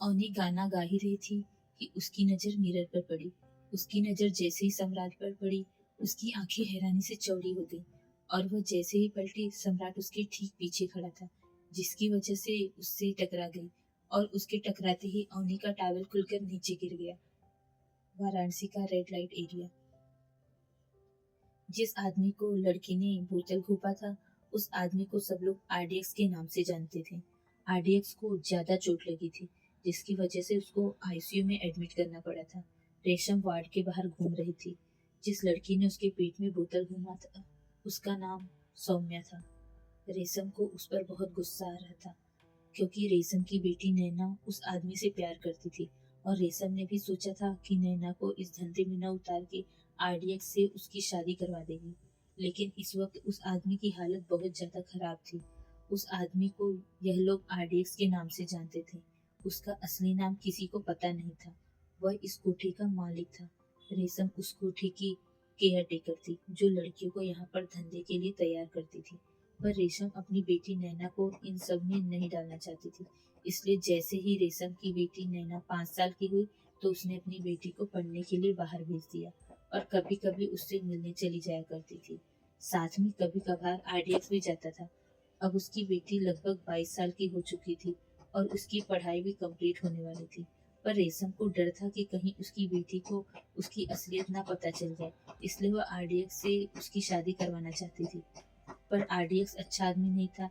अवनी गाना गा ही रही थी कि उसकी नजर मिरर पर पड़ी। उसकी नजर जैसे ही सम्राट पर पड़ी, उसकी आंखें हैरानी से चौड़ी हो गई और वह जैसे ही पलटी, सम्राट उसके ठीक पीछे खड़ा था, जिसकी वजह से उससे टकरा गई और उसके टकराते ही अवनी का टावल खुलकर नीचे गिर गया। वाराणसी का रेड लाइट एरिया। जिस आदमी को लड़की ने बोतल घूपा था, उस आदमी को सब लोग आरडीएक्स के नाम से जानते थे। आरडीएक्स को ज्यादा चोट लगी थी, जिसकी वजह से उसको आईसीयू में एडमिट करना पड़ा था। रेशम वार्ड के बाहर घूम रही थी। जिस लड़की ने उसके पेट में बोतल घूमा था, उसका नाम सौम्या था। रेशम को उस पर बहुत गुस्सा आ रहा था, क्योंकि रेशम की बेटी नैना उस आदमी से प्यार करती थी और रेशम ने भी सोचा था कि नैना को इस धंधे में न उतार के आरडीएक्स से उसकी शादी करवा देगी। लेकिन इस वक्त उस आदमी की हालत बहुत ज्यादा खराब थी। उस आदमी को यह लोग आरडीएक्स के नाम से जानते थे। उसका असली नाम किसी को पता नहीं था। वह इस कोठे का मालिक था। रेशम उस कोठे की केयर टेकर थी, जो लड़कियों को यहाँ पर धंधे के लिए तैयार करती थी। पर रेशम अपनी बेटी नैना को इन सब में नहीं डालना चाहती थी। इसलिए जैसे ही रेशम की बेटी नैना 5 साल की हुई, तो उसने अपनी बेटी को पढ़ने के लिए बाहर भेज दिया और कभी कभी उससे मिलने चली जाया करती थी। साथ में कभी कभार आरडीएक्स भी जाता था। अब उसकी बेटी लगभग 22 साल की हो चुकी थी और उसकी पढ़ाई भी कंप्लीट होने वाली थी। पर रेशम को डर था कि कहीं उसकी बेटी को उसकी असलियत ना पता चल जाए, इसलिए वह आरडीएक्स से उसकी शादी करवाना चाहती थी। पर आरडीएक्स अच्छा आदमी नहीं था,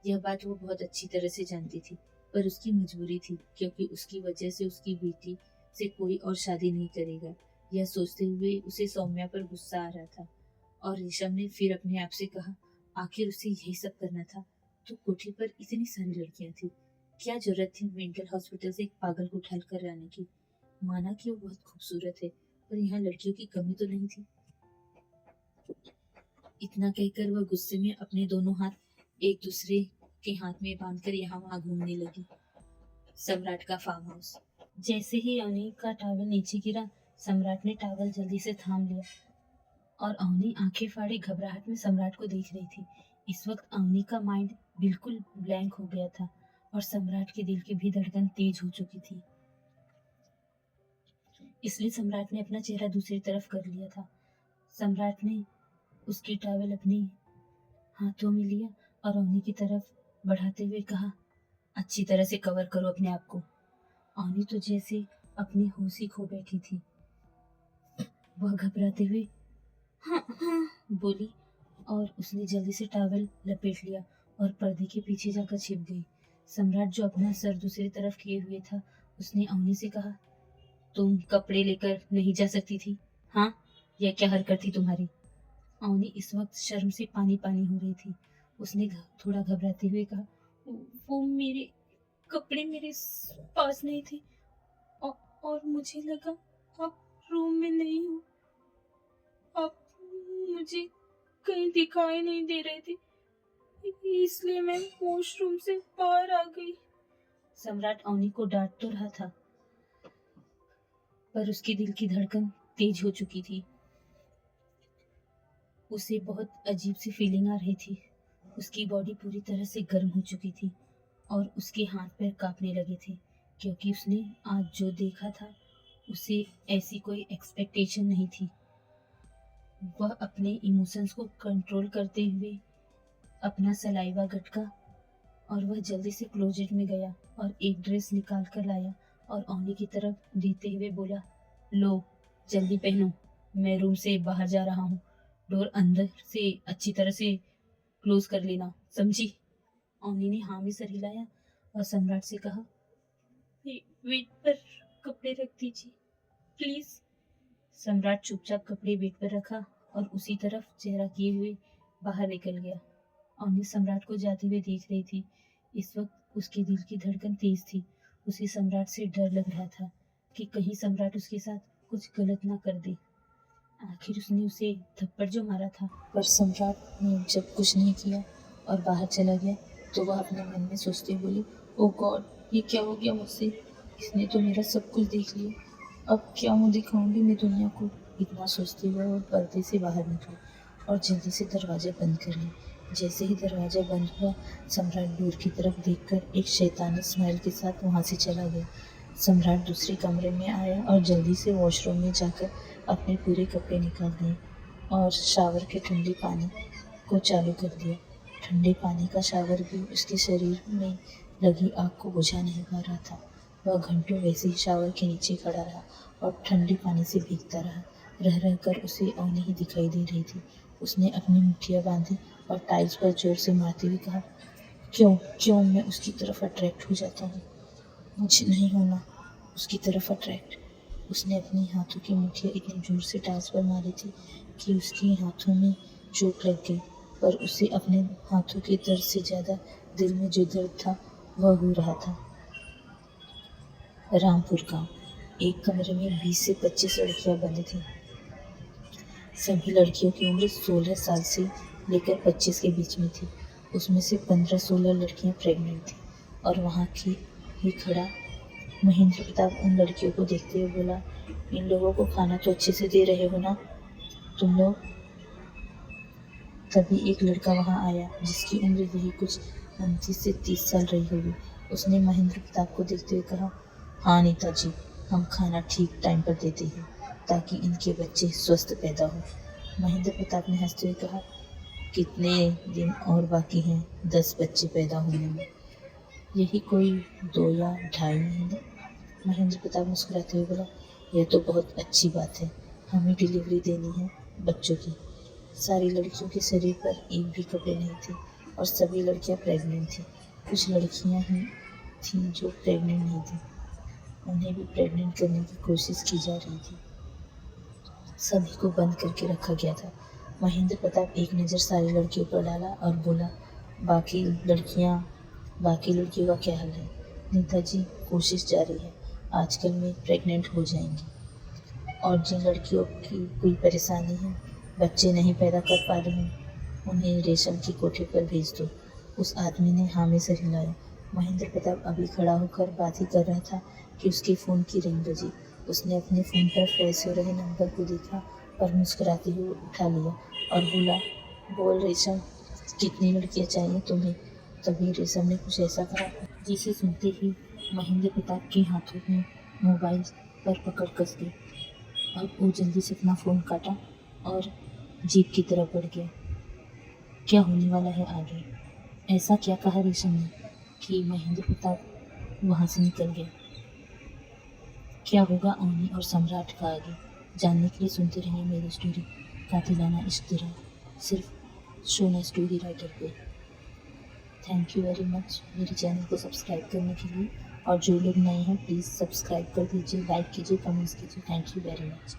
यह बात वो बहुत अच्छी तरह से जानती थी। पर उसकी मजबूरी थी, क्योंकि उसकी वजह से उसकी बेटी से कोई और शादी नहीं करेगा। यह सोचते हुए उसे सौम्या पर गुस्सा आ रहा था और रेशम ने फिर अपने आप से कहा, आखिर उसे यही सब करना था तो कोठे पर इतनी सारी लड़कियां थी, क्या जरूरत थी मेंटल हॉस्पिटल से एक पागल को उठा कर लाने की। माना कि वो बहुत खूबसूरत है, पर यहाँ लड़कियों की कमी तो नहीं थी। इतना कहकर वह गुस्से में अपने दोनों हाथ एक दूसरे के हाथ में बांधकर यहाँ वहाँ घूमने लगी। सम्राट का फार्म हाउस। जैसे ही अवनी का टावल नीचे गिरा, सम्राट ने टावल जल्दी से थाम लिया और अवनी आंखें फाड़े घबराहट में सम्राट को देख रही थी। इस वक्त अवनी का माइंड बिल्कुल ब्लैंक हो गया था और सम्राट के दिल की भी धड़कन तेज हो चुकी थी। इसलिए सम्राट ने अपना चेहरा दूसरी तरफ कर लिया था। सम्राट ने उसकी टावल अपने हाथों में लिया और अवनी की तरफ बढ़ाते हुए कहा, अच्छी तरह से कवर करो अपने आप को। अवनी तो जैसे अपनी होश ही खो बैठी थी। वह घबराते हुए हाँ हाँ बोली और उसने जल्दी से टावल लपेट लिया और पर्दे के पीछे जाकर छिप गई। सम्राट जो अपना सर दूसरी तरफ किए हुए था, उसने अवनी से कहा, तुम कपड़े लेकर नहीं जा सकती थी? हाँ, यह क्या हरकत थी तुम्हारी? अवनी इस वक्त शर्म से पानी पानी हो रही थी। उसने थोड़ा घबराते हुए कहा, वो मेरे कपड़े मेरे पास नहीं थे और मुझे लगा आप रूम में नहीं हो, आप मुझे कहीं दिखाई नहीं दे रहे थे, इसलिए मैं वॉशरूम से बाहर आ गई। सम्राट अवनी को डांट तो रहा था, पर उसके दिल की धड़कन तेज हो चुकी थी। उसे बहुत अजीब सी फीलिंग आ रही थी। उसकी बॉडी पूरी तरह से गर्म हो चुकी थी और उसके हाथ पैर कांपने लगे थे, क्योंकि उसने आज जो देखा था उसे ऐसी कोई एक्सपेक्टेशन नहीं थी। वह अपने इमोशंस को कंट्रोल करते हुए अपना सलाइवा गटका और वह जल्दी से क्लोजेट में गया और एक ड्रेस निकाल कर लाया और अवनी की तरफ देते हुए बोला, लो जल्दी पहनो, मैं रूम से बाहर जा रहा हूँ, डोर अंदर से अच्छी तरह से क्लोज कर लेना, समझी? अवनी ने हाँ में सर हिलाया और सम्राट से कहा, वेट पर कपड़े रख दीजिए प्लीज। सम्राट चुपचाप कपड़े बेड पर रखा और उसी तरफ चेहरा किए हुए बाहर निकल गया। अवनी सम्राट को जाते हुए देख रही थी। इस वक्त उसके दिल की धड़कन तेज थी। उसे सम्राट से डर लग रहा था कि कहीं सम्राट उसके साथ कुछ गलत ना कर दे। आखिर उसने उसे थप्पड़ जो मारा था, पर सम्राट ने जब कुछ नहीं किया और बाहर चला गया, तो वह अपने मन में सोचते बोली, ओ गॉड, ये क्या हो गया मुझसे? इसने तो मेरा सब कुछ देख लिया, अब क्या मुँह दिखाऊंगी मैं दुनिया को? इतना सोचते हुए वो पर्दे से बाहर निकली और जल्दी से दरवाजा बंद कर ली। जैसे ही दरवाज़ा बंद हुआ, सम्राट दूर की तरफ देखकर एक शैतानी स्माइल के साथ वहाँ से चला गया। सम्राट दूसरे कमरे में आया और जल्दी से वॉशरूम में जाकर अपने पूरे कपड़े निकाल दिए और शावर के ठंडे पानी को चालू कर दिया। ठंडे पानी का शावर भी उसके शरीर में लगी आग को बुझा नहीं पा रहा था। वह घंटों वैसे ही शावर के नीचे खड़ा रहा और ठंडे पानी से भीगता रहा। रह रह कर उसे औंधी ही दिखाई दे रही थी। उसने अपनी मुट्ठियाँ बांधी और टाइल्स पर जोर से मारते हुए कहा, क्यों क्यों मैं उसकी तरफ अट्रैक्ट हो जाता हूँ। मुझे नहीं होना उसकी तरफ अट्रैक्ट। उसने अपनी हाथों की मुट्ठियाँ इतनी जोर से टाइल्स पर मारी थी कि उसके हाथों में चोट लग गई, पर उसे अपने हाथों के दर्द से ज़्यादा दिल में जो दर्द था वह हो रहा था। रामपुर गांव। एक कमरे में 20 से 25 लड़कियां बंद थीं। सभी लड़कियों की उम्र 16 साल से लेकर 25 के बीच में थी। उसमें से 15-16 लड़कियां प्रेग्नेंट थीं और वहाँ की ही खड़ा महेंद्र प्रताप उन लड़कियों को देखते हुए बोला, इन लोगों को खाना तो अच्छे से दे रहे हो ना तुम लोग। तभी एक लड़का वहाँ आया जिसकी उम्र यही कुछ 29 से 30 साल रही होगी। उसने महेंद्र प्रताप को देखते हुए कहा, हाँ नेताजी, हम खाना ठीक टाइम पर देते हैं ताकि इनके बच्चे स्वस्थ पैदा हो। महेंद्र प्रताप ने हंसते हुए कहा, कितने दिन और बाकी हैं 10 बच्चे पैदा होने में? यही कोई 2 या 2.5 महीने। महेंद्र प्रताप मुस्कुराते हुए बोला, यह तो बहुत अच्छी बात है। हमें डिलीवरी देनी है बच्चों की। सारी लड़कियों के शरीर पर एक भी कपड़े नहीं थे और सभी लड़कियां प्रेग्नेंट थीं। कुछ लड़कियां ही थीं जो प्रेग्नेंट नहीं थीं। उन्हें भी प्रेग्नेंट करने की कोशिश की जा रही थी। सभी को बंद करके रखा गया था। महेंद्र प्रताप एक नज़र सारी लड़कियों पर डाला और बोला, बाकी लड़कियों का क्या हाल है? नेताजी, कोशिश जारी है। आजकल में प्रेग्नेंट हो जाएंगी और जिन लड़कियों की कोई परेशानी है, बच्चे नहीं पैदा कर पा रहे हैं, उन्हें रेशम की कोठी पर भेज दो। उस आदमी ने हाँ में सिर हिलाया। महेंद्र प्रताप अभी खड़ा होकर बात ही कर रहा था कि उसके फ़ोन की रिंग बजी। उसने अपने फ़ोन पर फ्लैश हो रहे नंबर को देखा और मुस्कुराते हुए उठा लिया और बोला, बोल रेशम, कितनी लड़कियाँ चाहिए तुम्हें? तभी रेशम ने कुछ ऐसा कहा जिसे सुनते ही महेंद्र प्रताप के हाथों में मोबाइल पर पकड़ कस गई और वो जल्दी से अपना फ़ोन काटा और जीप की तरफ बढ़ गया। क्या होने वाला है आगे? ऐसा क्या कहा रेशम ने कि महेंद्र प्रताप वहाँ से निकल गया? क्या होगा अवनी और सम्राट का आगे? जानने के लिए सुनते रहिए मेरी स्टोरी कातिलाना इश्क तेरा, सिर्फ शोना स्टोरी राइटर पे। थैंक यू वेरी मच मेरे चैनल को सब्सक्राइब करने के लिए, और जो लोग नए हैं प्लीज़ सब्सक्राइब कर दीजिए, लाइक कीजिए, कमेंट्स कीजिए। Thank you very much.